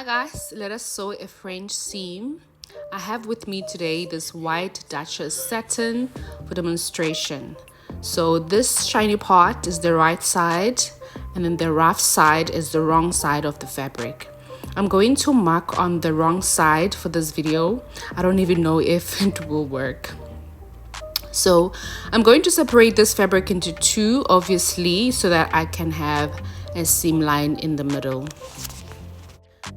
Hi guys, let us sew a French seam. I have with me today this white Duchess satin for demonstration. So this shiny part is the right side and then the rough side is the wrong side of the fabric. I'm going to mark on the wrong side for this video. I don't even know if it will work. So I'm going to separate this fabric into two, obviously, so that I can have a seam line in the middle.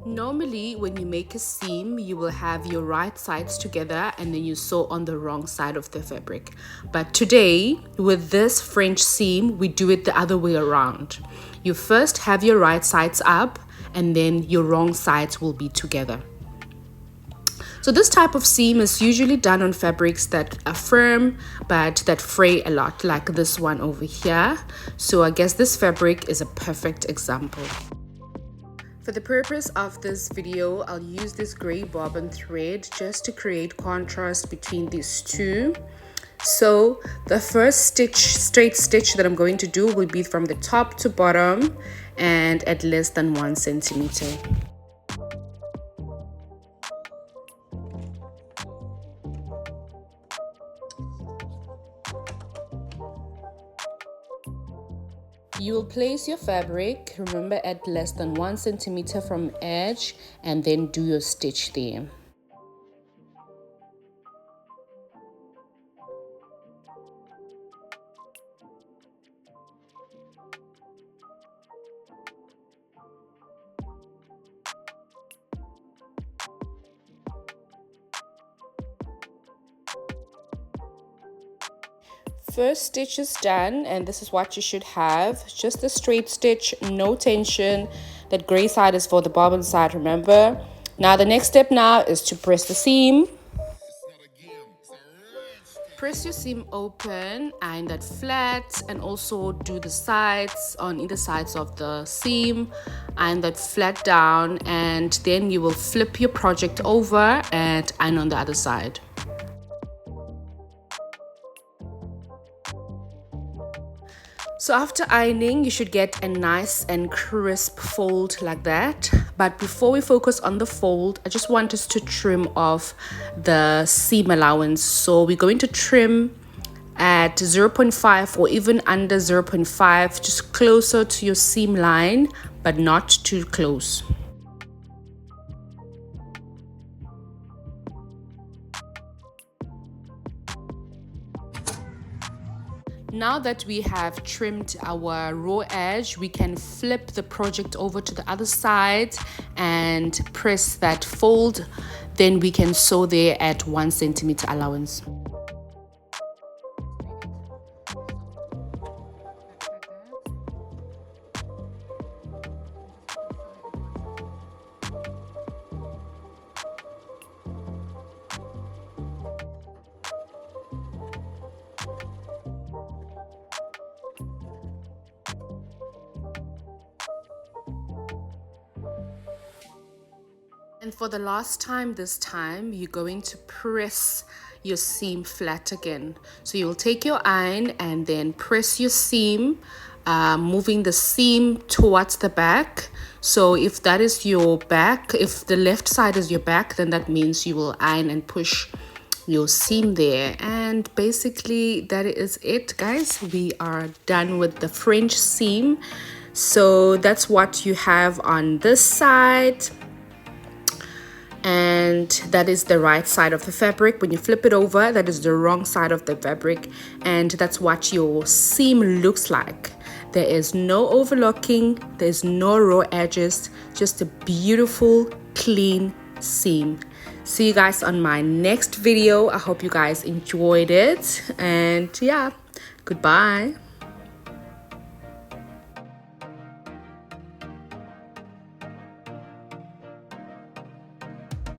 Normally, when you make a seam, you will have your right sides together and then you sew on the wrong side of the fabric. But today, with this French seam, we do it the other way around. You first have your right sides up and then your wrong sides will be together. So this type of seam is usually done on fabrics that are firm but that fray a lot, like this one over here. So I guess this fabric is a perfect example. For the purpose of this video, I'll use this gray bobbin thread just to create contrast between these two. So the first straight stitch that I'm going to do will be from the top to bottom and at less than 1 centimeter. You will place your fabric, remember, at less than 1 centimeter from edge and then do your stitch there. First stitch is done and this is what you should have. Just a straight stitch, no tension. That gray side is for the bobbin side, remember. Now the next step now is to press the seam. Press your seam open, iron that flat, and also do the sides on either sides of the seam, iron that flat down, and then you will flip your project over and iron on the other side. So after ironing, you should get a nice and crisp fold like that. But before we focus on the fold, I just want us to trim off the seam allowance. So we're going to trim at 0.5 or even under 0.5, just closer to your seam line, but not too close. Now that we have trimmed our raw edge, we can flip the project over to the other side and press that fold. Then we can sew there at 1 centimeter allowance. And for the last time this time, you're going to press your seam flat again. So you'll take your iron and then press your seam, moving the seam towards the back. So if that is your back, if the left side is your back, then that means you will iron and push your seam there. And basically that is it, guys. We are done with the French seam. So that's what you have on this side. And that is the right side of the fabric. When you flip it over, that is the wrong side of the fabric, and that's what your seam looks like. There is no overlocking, there's no raw edges, just a beautiful clean seam. See you guys on my next video. I hope you guys enjoyed it, and yeah, goodbye.